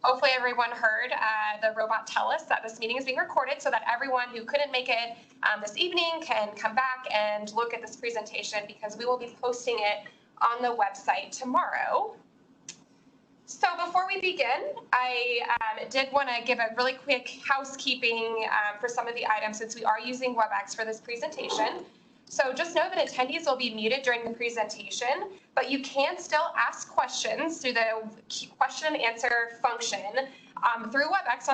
Hopefully everyone heard the robot tell us that this meeting is being recorded so that everyone who couldn't make it this evening can come back and look at this presentation, because we will be posting it on the website tomorrow. So before we begin, I did want to give a really quick housekeeping for some of the items, since we are using WebEx for this presentation. So just know that attendees will be muted during the presentation, but you can still ask questions through the question and answer function through WebEx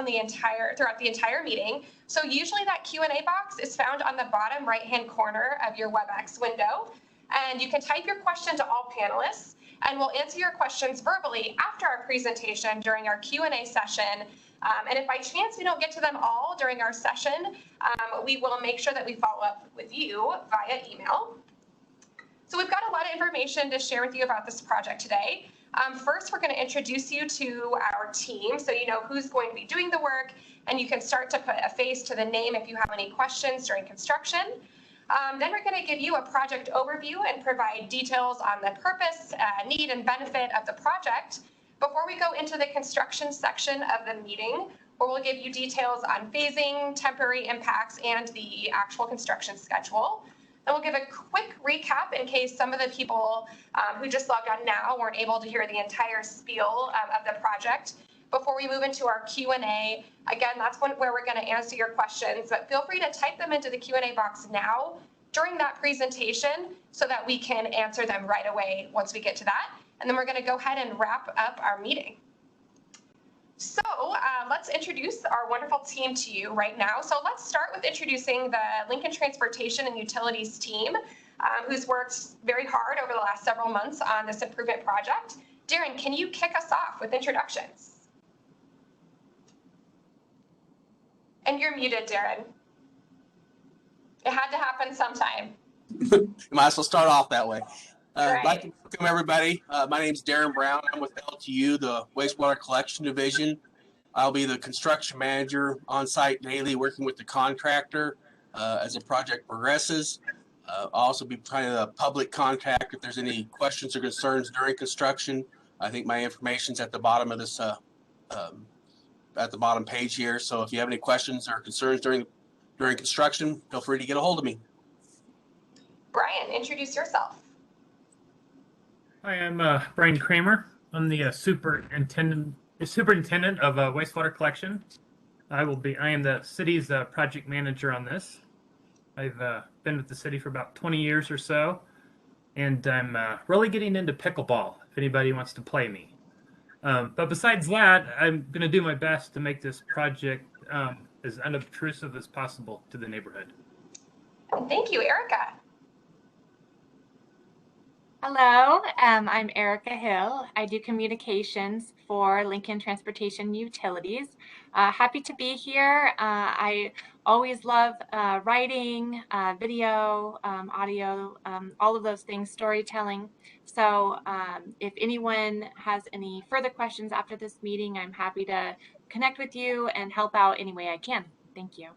throughout the entire meeting. So usually that Q&A box is found on the bottom right-hand corner of your WebEx window, and you can type your question to all panelists, and we'll answer your questions verbally after our presentation during our Q&A session. And if by chance we don't get to them all during our session, we will make sure that we follow up with you via email. So we've got a lot of information to share with you about this project today. First, we're going to introduce you to our team, so you know who's going to be doing the work, and you can start to put a face to the name if you have any questions during construction. Then we're going to give you a project overview and provide details on the purpose, need, and benefit of the project before we go into the construction section of the meeting, where we'll give you details on phasing, temporary impacts, and the actual construction schedule. And we'll give a quick recap in case some of the people who just logged on now weren't able to hear the entire spiel of the project before we move into our Q&A. Again, that's where we're going to answer your questions, but feel free to type them into the Q&A box now during that presentation so that we can answer them right away once we get to that. And then we're going to go ahead and wrap up our meeting. So let's introduce our wonderful team to you right now. So let's start with introducing the Lincoln Transportation and Utilities team, who's worked very hard over the last several months on this improvement project. Darren, can you kick us off with introductions? And you're muted, Darren. It had to happen sometime. Might as well start off that way. Right. I'd like to welcome everybody. My name is Darren Brown. I'm with LTU, the Wastewater Collection Division. I'll be the construction manager on site daily, working with the contractor as the project progresses. I'll also be kind of the public contact if there's any questions or concerns during construction. I think my information's at the bottom of this, at the bottom page here. So if you have any questions or concerns during construction, feel free to get a hold of me. Brian, introduce yourself. Hi, I'm Brian Kramer. I'm the superintendent of wastewater collection. I am the city's project manager on this. I've been with the city for about 20 years or so, and I'm really getting into pickleball if anybody wants to play me. But besides that, I'm going to do my best to make this project as unobtrusive as possible to the neighborhood. Thank you, Erica. Hello, I'm Erica Hill. I do communications for Lincoln Transportation Utilities. Happy to be here. I always love writing, video, audio, all of those things, storytelling. So if anyone has any further questions after this meeting, I'm happy to connect with you and help out any way I can. Thank you.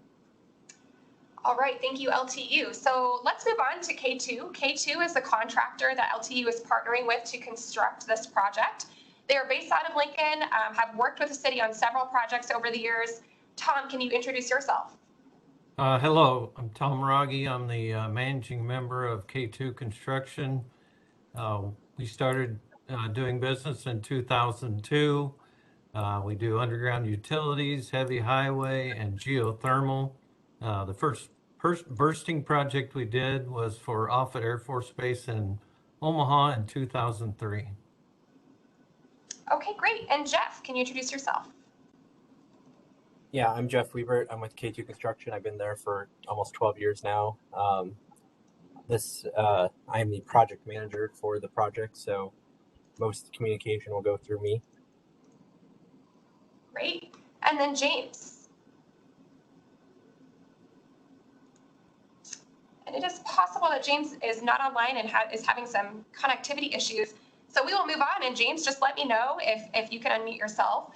All right, thank you, LTU. So let's move on to K2. K2 is the contractor that LTU is partnering with to construct this project. They are based out of Lincoln, have worked with the city on several projects over the years. Tom, can you introduce yourself? Hello, I'm Tom Rogge. I'm the managing member of K2 Construction. We started doing business in 2002. We do underground utilities, heavy highway, and geothermal. The first bursting project we did was for Offutt Air Force Base in Omaha in 2003. Okay, great. And Jeff, can you introduce yourself? Yeah, I'm Jeff Wiebert. I'm with K2 Construction. I've been there for almost 12 years now. I am the project manager for the project, so most communication will go through me. Great. And then James. And it is possible that James is not online and is having some connectivity issues. So we will move on, and James, just let me know if you can unmute yourself.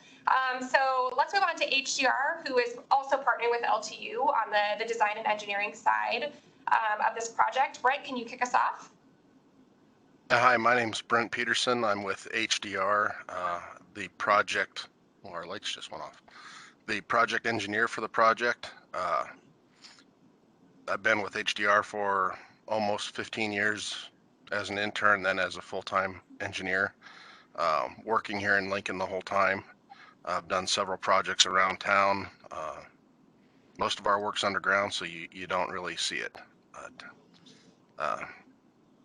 So let's move on to HDR, who is also partnering with LTU on the design and engineering side of this project. Brent, can you kick us off? Hi, my name's Brent Peterson. I'm with HDR. The project, well, our lights just went off. The project engineer for the project. I've been with HDR for almost 15 years as an intern, then as a full-time engineer, working here in Lincoln the whole time. I've done several projects around town. Most of our work's underground, so you don't really see it. But,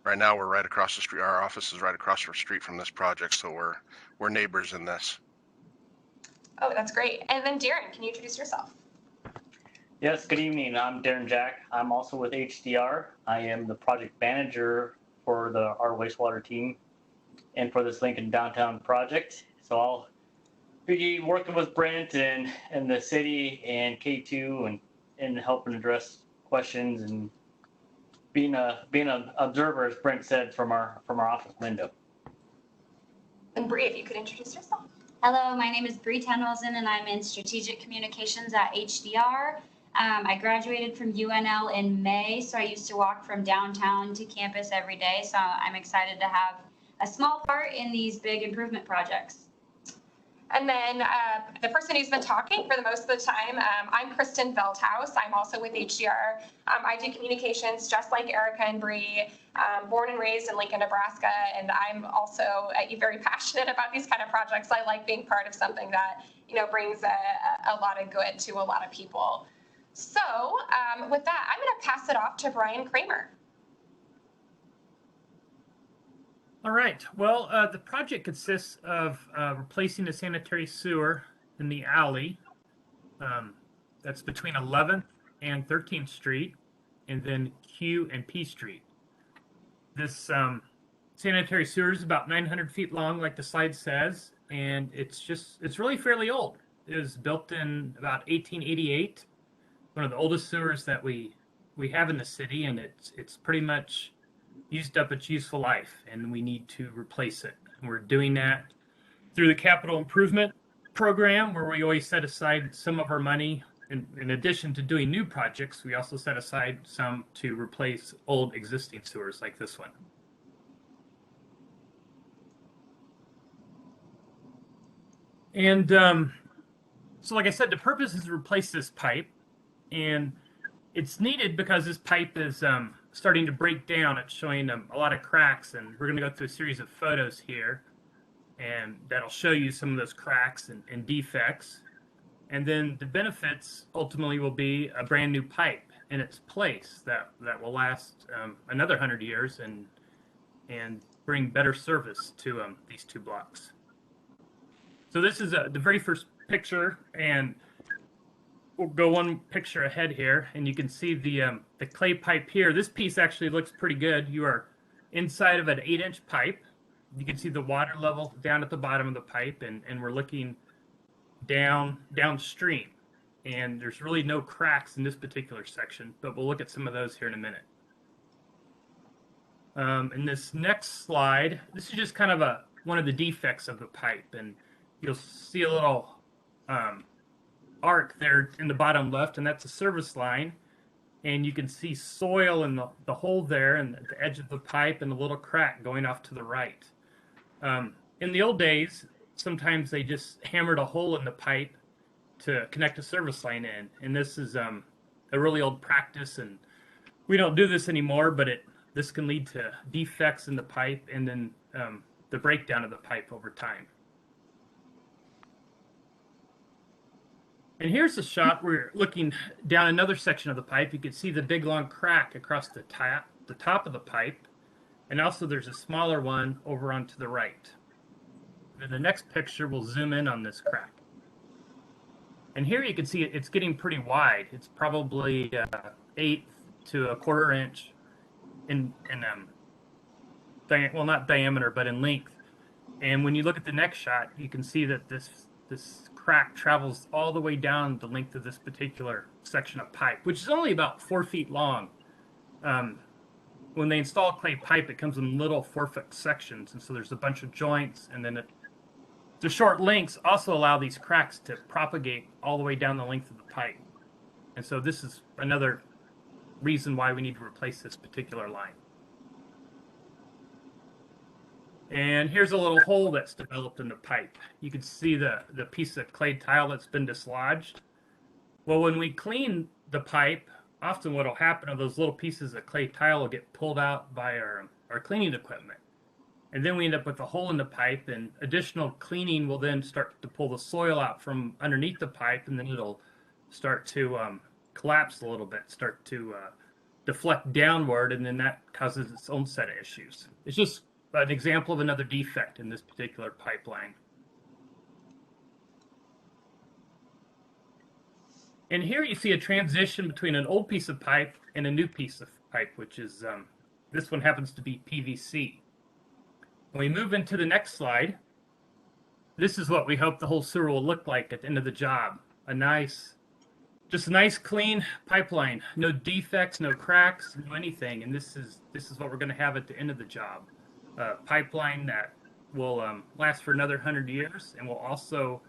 right now, we're right across the street. Our office is right across the street from this project, so we're neighbors in this. Oh, that's great. And then Darren, can you introduce yourself? Yes, good evening. I'm Darren Jack. I'm also with HDR. I am the project manager for our wastewater team and for this Lincoln downtown project. So I'll be working with Brent and the city and K2 and helping address questions and being an observer, as Brent said, from our office window. And Bree, if you could introduce yourself. Hello, my name is Bree Tenwelsen and I'm in strategic communications at HDR. I graduated from UNL in May, so I used to walk from downtown to campus every day. So I'm excited to have a small part in these big improvement projects. And then the person who's been talking for the most of the time, I'm Kristen Veldhouse. I'm also with HDR. I do communications just like Erica and Bree, born and raised in Lincoln, Nebraska, and I'm also very passionate about these kind of projects. I like being part of something that brings a lot of good to a lot of people. So with that, I'm going to pass it off to Brian Kramer. All right. Well, the project consists of replacing the sanitary sewer in the alley that's between 11th and 13th Street, and then Q and P Street. This sanitary sewer is about 900 feet long, like the slide says, and it's really fairly old. It was built in about 1888. One of the oldest sewers that we have in the city, and it's pretty much used up its useful life, and we need to replace it. And we're doing that through the capital improvement program, where we always set aside some of our money. In addition to doing new projects, we also set aside some to replace old existing sewers like this one. And so like I said, the purpose is to replace this pipe, and it's needed because this pipe is starting to break down. It's showing a lot of cracks, and we're going to go through a series of photos here, and that'll show you some of those cracks and defects. And then the benefits ultimately will be a brand new pipe in its place that will last another 100 years and bring better service to these two blocks. So this is the very first picture, and we'll go one picture ahead here, and you can see the clay pipe here. This piece actually looks pretty good. You are inside of an 8-inch pipe. You can see the water level down at the bottom of the pipe, and we're looking downstream. And there's really no cracks in this particular section, but we'll look at some of those here in a minute. In this next slide, this is just kind of one of the defects of the pipe, and you'll see a little arc there in the bottom left, and that's a service line, and you can see soil in the hole there and the edge of the pipe and a little crack going off to the right. In the old days, sometimes they just hammered a hole in the pipe to connect a service line in, and this is a really old practice, and we don't do this anymore, but this can lead to defects in the pipe and then the breakdown of the pipe over time. And here's a shot where you're looking down another section of the pipe. You can see the big long crack across the top of the pipe. And also there's a smaller one over onto the right. In the next picture, we'll zoom in on this crack. And here you can see it's getting pretty wide. It's probably 1/8 to 1/4 inch well, not diameter, but in length. And when you look at the next shot, you can see that this crack travels all the way down the length of this particular section of pipe, which is only about 4 feet long. When they install clay pipe, it comes in little 4-foot sections, and so there's a bunch of joints, and then the short lengths also allow these cracks to propagate all the way down the length of the pipe. And so this is another reason why we need to replace this particular line. And here's a little hole that's developed in the pipe. You can see the piece of clay tile that's been dislodged. Well, when we clean the pipe, often what will happen are those little pieces of clay tile will get pulled out by our cleaning equipment. And then we end up with a hole in the pipe, and additional cleaning will then start to pull the soil out from underneath the pipe, and then it'll start to collapse a little bit, start to deflect downward, and then that causes its own set of issues. It's just an example of another defect in this particular pipeline. And here you see a transition between an old piece of pipe and a new piece of pipe, which is, this one happens to be PVC. When we move into the next slide, this is what we hope the whole sewer will look like at the end of the job. Just a nice clean pipeline, no defects, no cracks, no anything. And this is what we're going to have at the end of the job. A pipeline that will last for another 100 years and will also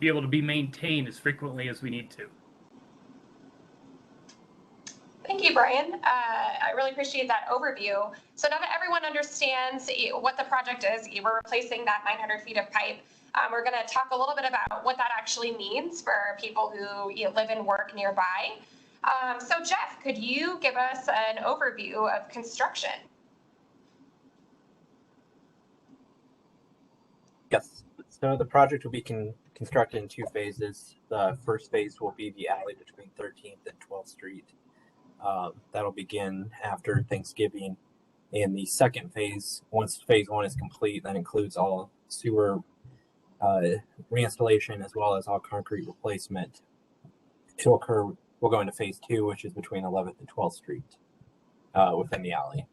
be able to be maintained as frequently as we need to. Thank you, Brian. I really appreciate that overview. So now that everyone understands what the project is, we're replacing that 900 feet of pipe. We're going to talk a little bit about what that actually means for people who live and work nearby. So Jeff, could you give us an overview of construction? Yes. So the project will be constructed in 2 phases. The first phase will be the alley between 13th and 12th Street. That'll begin after Thanksgiving. And the second phase, once phase 1 is complete, that includes all sewer reinstallation as well as all concrete replacement. We'll go into phase 2, which is between 11th and 12th Street within the alley.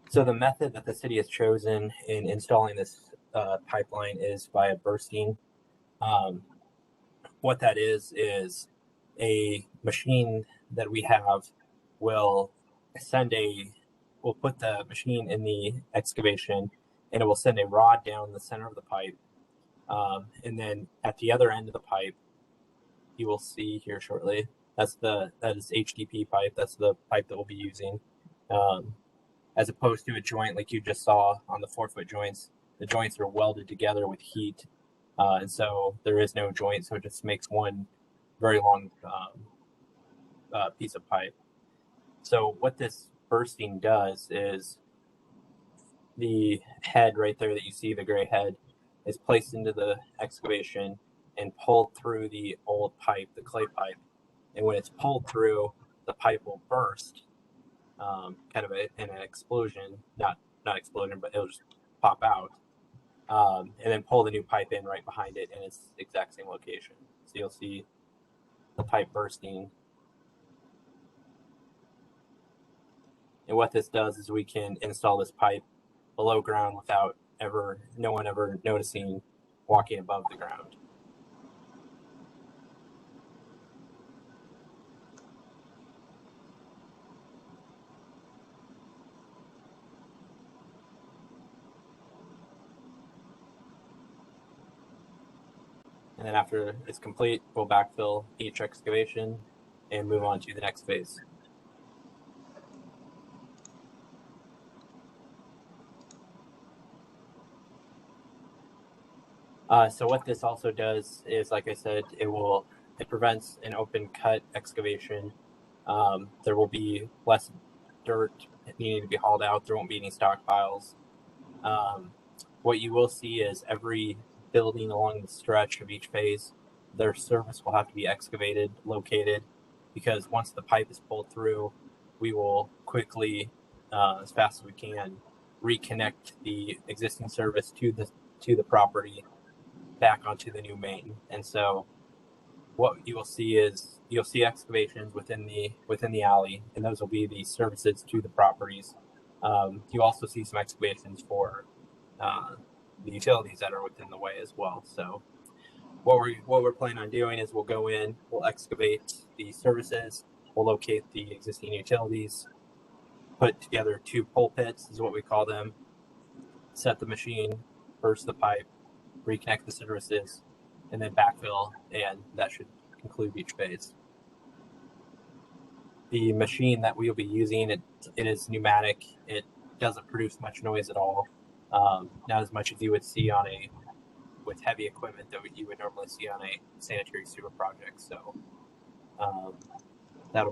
So the method that the city has chosen in installing this pipeline is via bursting. What that is a machine that we have will put the machine in the excavation, and it will send a rod down the center of the pipe. And then at the other end of the pipe, you will see here shortly, that is HDP pipe. That's the pipe that we'll be using. As opposed to a joint like you just saw on the 4-foot joints, the joints are welded together with heat. And so there is no joint, so it just makes one very long piece of pipe. So what this bursting does is the head right there that you see, the gray head, is placed into the excavation and pulled through the old pipe, the clay pipe. And when it's pulled through, the pipe will burst, kind of in an explosion, not explosion, but it'll just pop out. And then pull the new pipe in right behind it in its exact same location. So you'll see the pipe bursting. And what this does is we can install this pipe below ground without no one ever noticing walking above the ground. And then after it's complete, we'll backfill each excavation and move on to the next phase. So what this also does is, like I said, it prevents an open cut excavation. There will be less dirt needing to be hauled out. There won't be any stockpiles. What you will see is every building along the stretch of each phase, their service will have to be excavated, located, because once the pipe is pulled through, we will quickly, as fast as we can, reconnect the existing service to the property back onto the new main. And so what you will see is you'll see excavations within the alley, and those will be the services to the properties. You also see some excavations for the utilities that are within the way as well. So what we're planning on doing is we'll go in, we'll excavate the services, we'll locate the existing utilities, put together 2 pull pits is what we call them, set the machine, burst the pipe, reconnect the services, and then backfill, and that should conclude each phase. The machine that we'll be using, it is pneumatic. It doesn't produce much noise at all. Not as much as you would see on with heavy equipment that you would normally see on a sanitary sewer project. So that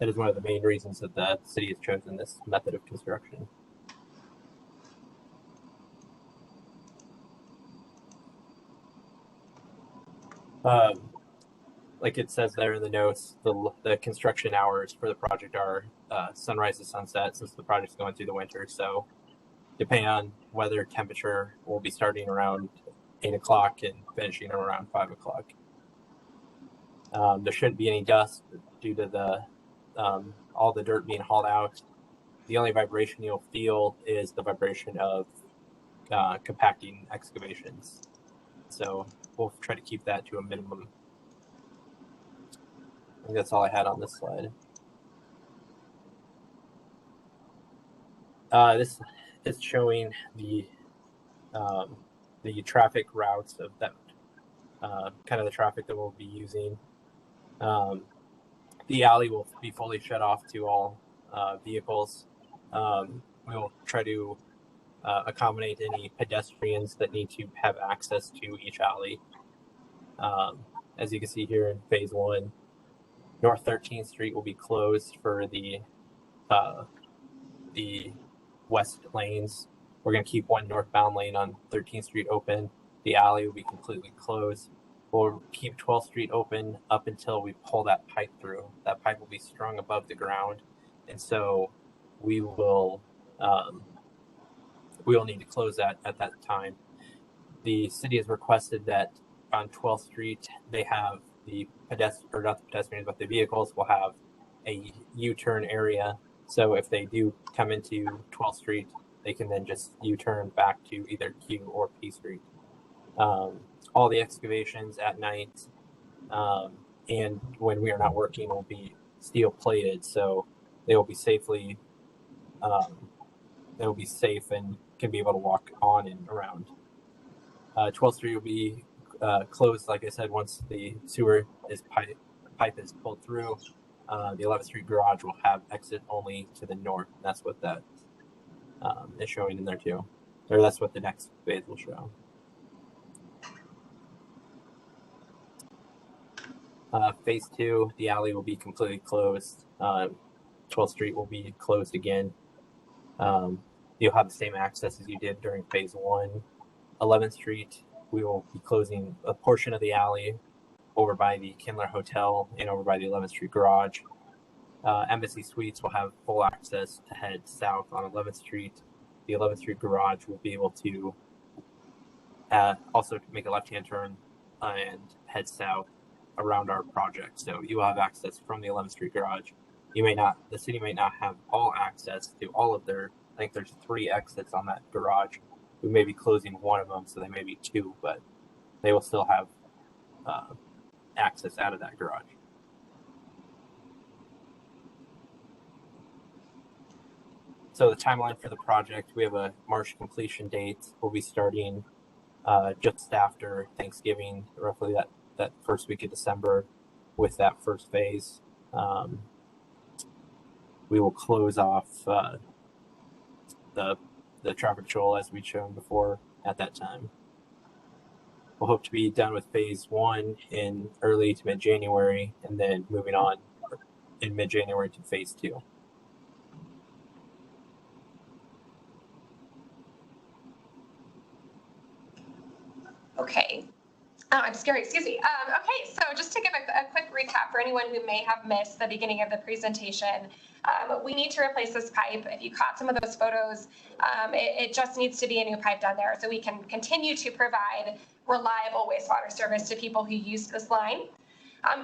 is one of the main reasons that the city has chosen this method of construction. Like it says there in the notes, the construction hours for the project are sunrise to sunset, since the project's going through the winter. So depending on weather, temperature, we'll be starting around 8 o'clock and finishing around 5 o'clock. There shouldn't be any dust due to all the dirt being hauled out. The only vibration you'll feel is the vibration of compacting excavations. So we'll try to keep that to a minimum. I think that's all I had on this slide. This is showing the traffic routes of that, kind of the traffic that we'll be using. The alley will be fully shut off to all vehicles. We will try to accommodate any pedestrians that need to have access to each alley. As you can see here in phase 1, North 13th Street will be closed for the west lanes. We're going to keep one northbound lane on 13th Street open. The alley will be completely closed. We'll keep 12th Street open up until we pull that pipe through. That pipe will be strung above the ground, and so we will need to close that at that time. The city has requested that on 12th Street they have the the vehicles will have a U-turn area. So if they do come into 12th Street, they can then just U-turn back to either Q or P Street. All the excavations at night and when we are not working will be steel plated, so they will be safe and can be able to walk on and around. 12th Street will be closed, like I said, once the sewer pipe is pulled through. The 11th Street garage will have exit only to the north. That's what that is showing in there too, or that's what the next phase will show. Phase 2, the alley will be completely closed. 12th Street will be closed again. You'll have the same access as you did during phase 1. 11th Street, we will be closing a portion of the alley over by the Kindler Hotel and over by the 11th Street garage. Embassy Suites will have full access to head south on 11th Street. The 11th Street garage will be able to also make a left-hand turn and head south around our project. So you will have access from the 11th Street garage. The city may not have all access to all of their, I think there's 3 exits on that garage. We may be closing one of them, so they may be 2, but they will still have access out of that garage. So the timeline for the project, we have a March completion date. We'll be starting just after Thanksgiving, roughly that first week of December with that first phase. We will close off the traffic control as we've shown before at that time. We'll hope to be done with phase 1 in early to mid-January, and then moving on in mid-January to phase 2. Okay. I'm scary, excuse me. Okay, so just to give a quick recap for anyone who may have missed the beginning of the presentation, we need to replace this pipe. If you caught some of those photos, it just needs to be a new pipe down there so we can continue to provide reliable wastewater service to people who use this line.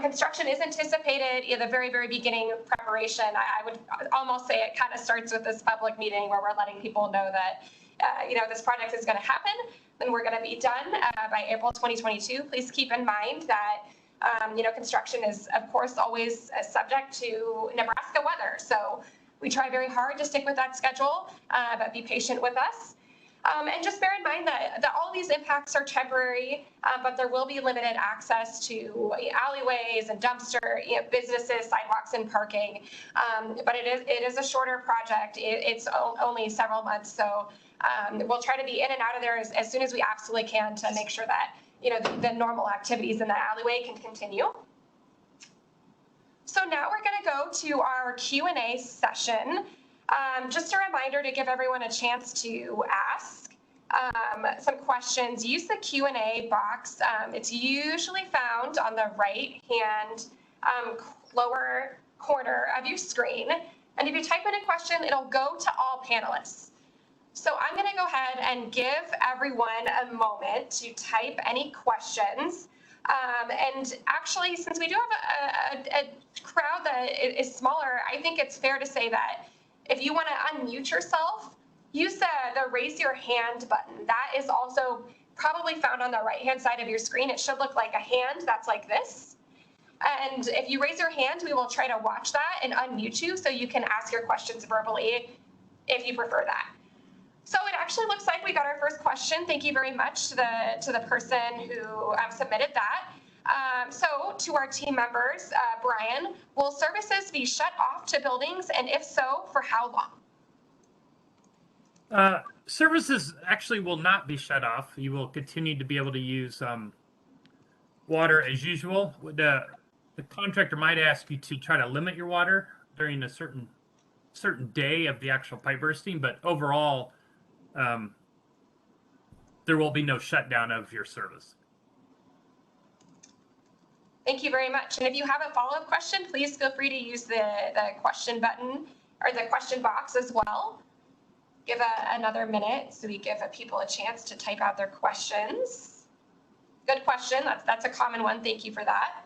Construction is anticipated at the very, very beginning of preparation. I would almost say it kind of starts with this public meeting where we're letting people know that this project is going to happen, and we're going to be done by April 2022. Please keep in mind that construction is, of course, always subject to Nebraska weather. So we try very hard to stick with that schedule, but be patient with us. And just bear in mind that all these impacts are temporary, but there will be limited access to alleyways and dumpster, businesses, sidewalks, and parking. But it is a shorter project. It's only several months, so we'll try to be in and out of there as soon as we absolutely can to make sure that the normal activities in the alleyway can continue. So now we're going to go to our Q&A session. Just a reminder to give everyone a chance to ask some questions. Use the Q&A box. It's usually found on the right-hand lower corner of your screen. And if you type in a question, it'll go to all panelists. So I'm going to go ahead and give everyone a moment to type any questions. And actually, since we do have a crowd that is smaller, I think it's fair to say that if you want to unmute yourself, use the raise your hand button. That is also probably found on the right-hand side of your screen. It should look like a hand that's like this. And if you raise your hand, we will try to watch that and unmute you so you can ask your questions verbally if you prefer that. So it actually looks like we got our first question. Thank you very much to the person who submitted that. So to our team members, Brian, will services be shut off to buildings, and if so, for how long? Services actually will not be shut off. You will continue to be able to use water as usual. The contractor might ask you to try to limit your water during a certain day of the actual pipe bursting, but overall, there will be no shutdown of your service. Thank you very much. And if you have a follow-up question, please feel free to use the question button or the question box as well. Give another minute so we give people a chance to type out their questions. Good question. That's a common one. Thank you for that.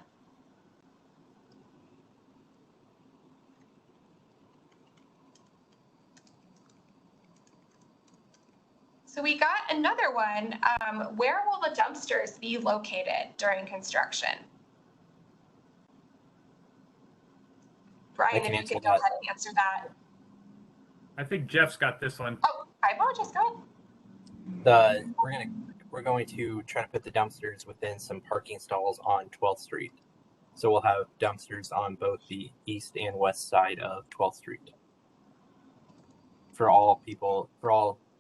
So we got another one. Where will the dumpsters be located during construction? Brian, if you could go ahead and answer that. I think Jeff's got this one. Oh, I apologize. Go ahead. We're going to try to put the dumpsters within some parking stalls on 12th Street. So we'll have dumpsters on both the east and west side of 12th Street for all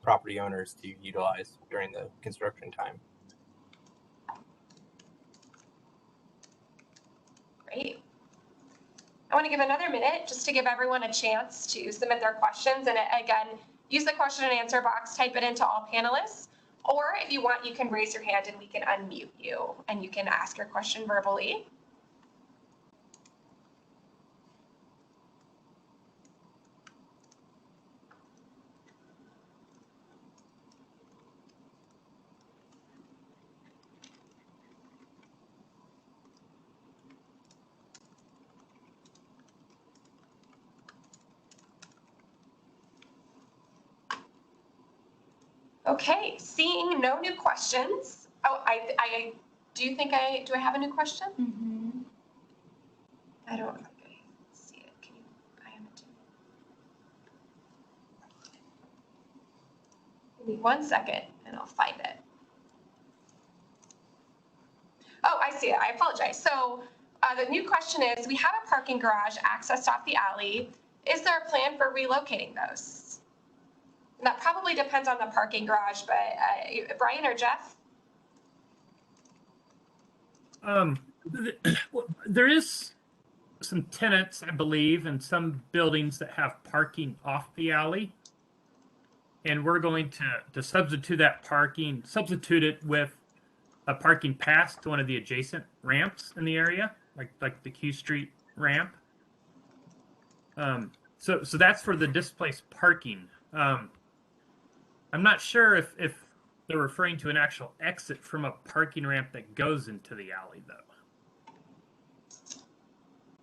property owners to utilize during the construction time. Great. I want to give another minute just to give everyone a chance to submit their questions. And again, use the question and answer box, type it into all panelists. Or if you want, you can raise your hand and we can unmute you and you can ask your question verbally. Okay, seeing no new questions. Oh, I do think do I have a new question? Mm-hmm. I don't think I see it. Can you, I am it too. Give me 1 second and I'll find it. Oh, I see it. I apologize. So the new question is, we have a parking garage accessed off the alley. Is there a plan for relocating those? And that probably depends on the parking garage, but Brian or Jeff? There is some tenants, I believe, in some buildings that have parking off the alley. And we're going to substitute it with a parking pass to one of the adjacent ramps in the area, like the Q Street ramp. So that's for the displaced parking. I'm not sure if they're referring to an actual exit from a parking ramp that goes into the alley, though.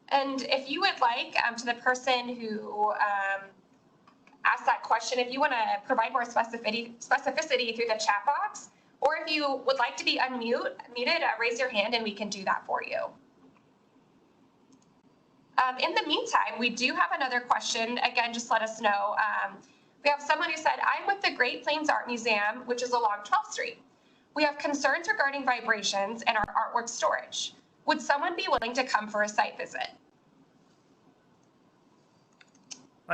And if you would like, to the person who asked that question, if you want to provide more specificity through the chat box, or if you would like to be muted, raise your hand and we can do that for you. In the meantime, we do have another question. Again, just let us know. We have someone who said, I'm with the Great Plains Art Museum, which is along 12th Street. We have concerns regarding vibrations and our artwork storage. Would someone be willing to come for a site visit?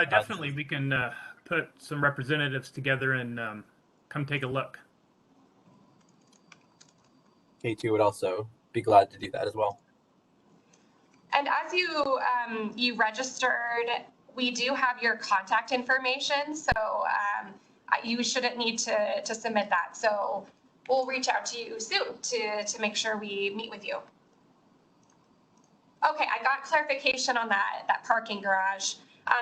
Definitely, we can put some representatives together and come take a look. K2 would also be glad to do that as well. And as you registered, we do have your contact information, so you shouldn't need to submit that. So we'll reach out to you soon to make sure we meet with you. Okay, I got clarification on that parking garage.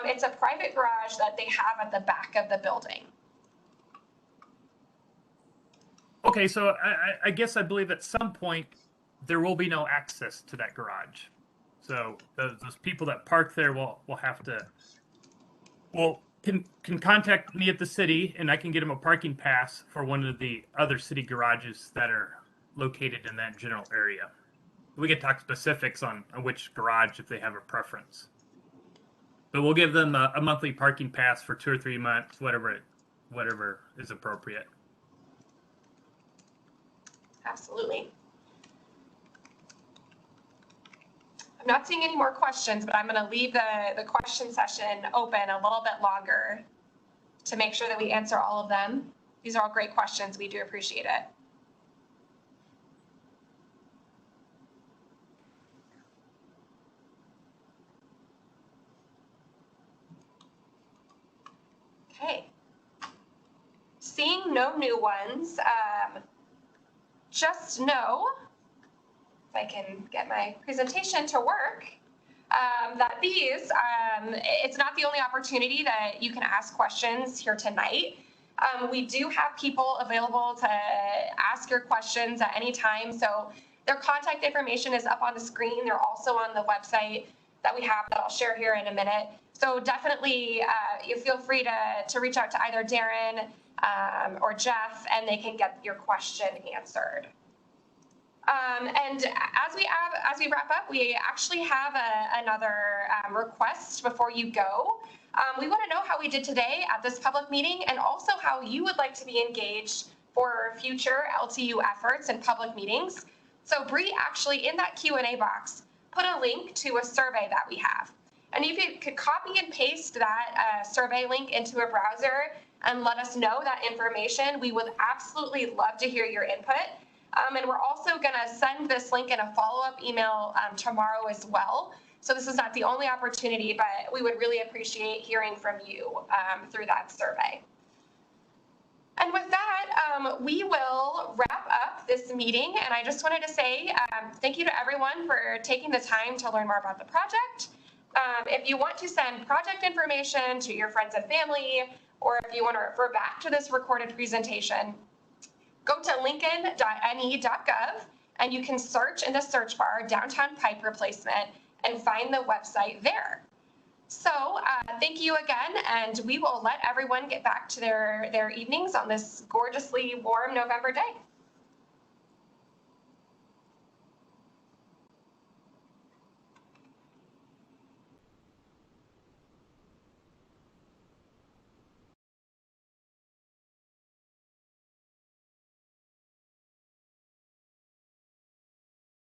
It's a private garage that they have at the back of the building. Okay, so I guess I believe at some point there will be no access to that garage. So those people that park there will have to, can contact me at the city, and I can get them a parking pass for one of the other city garages that are located in that general area. We can talk specifics on which garage if they have a preference. But we'll give them a monthly parking pass for 2 or 3 months, whatever is appropriate. Absolutely. I'm not seeing any more questions, but I'm going to leave the question session open a little bit longer to make sure that we answer all of them. These are all great questions. We do appreciate it. Okay. Seeing no new ones, just know, if I can get my presentation to work, that these, it's not the only opportunity that you can ask questions here tonight. We do have people available to ask your questions at any time. So their contact information is up on the screen. They're also on the website that we have that I'll share here in a minute. So definitely you feel free to reach out to either Darren or Jeff, and they can get your question answered. And as we wrap up, we actually have another request before you go. We want to know how we did today at this public meeting, and also how you would like to be engaged for future LTU efforts and public meetings. So Bree, actually in that Q&A box, put a link to a survey that we have. And if you could copy and paste that survey link into a browser and let us know that information, we would absolutely love to hear your input. And we're also going to send this link in a follow-up email tomorrow as well. So this is not the only opportunity, but we would really appreciate hearing from you through that survey. And with that, we will wrap up this meeting. And I just wanted to say thank you to everyone for taking the time to learn more about the project. If you want to send project information to your friends and family, or if you want to refer back to this recorded presentation, go to lincoln.ne.gov and you can search in the search bar downtown pipe replacement and find the website there. So thank you again, and we will let everyone get back to their evenings on this gorgeously warm November day.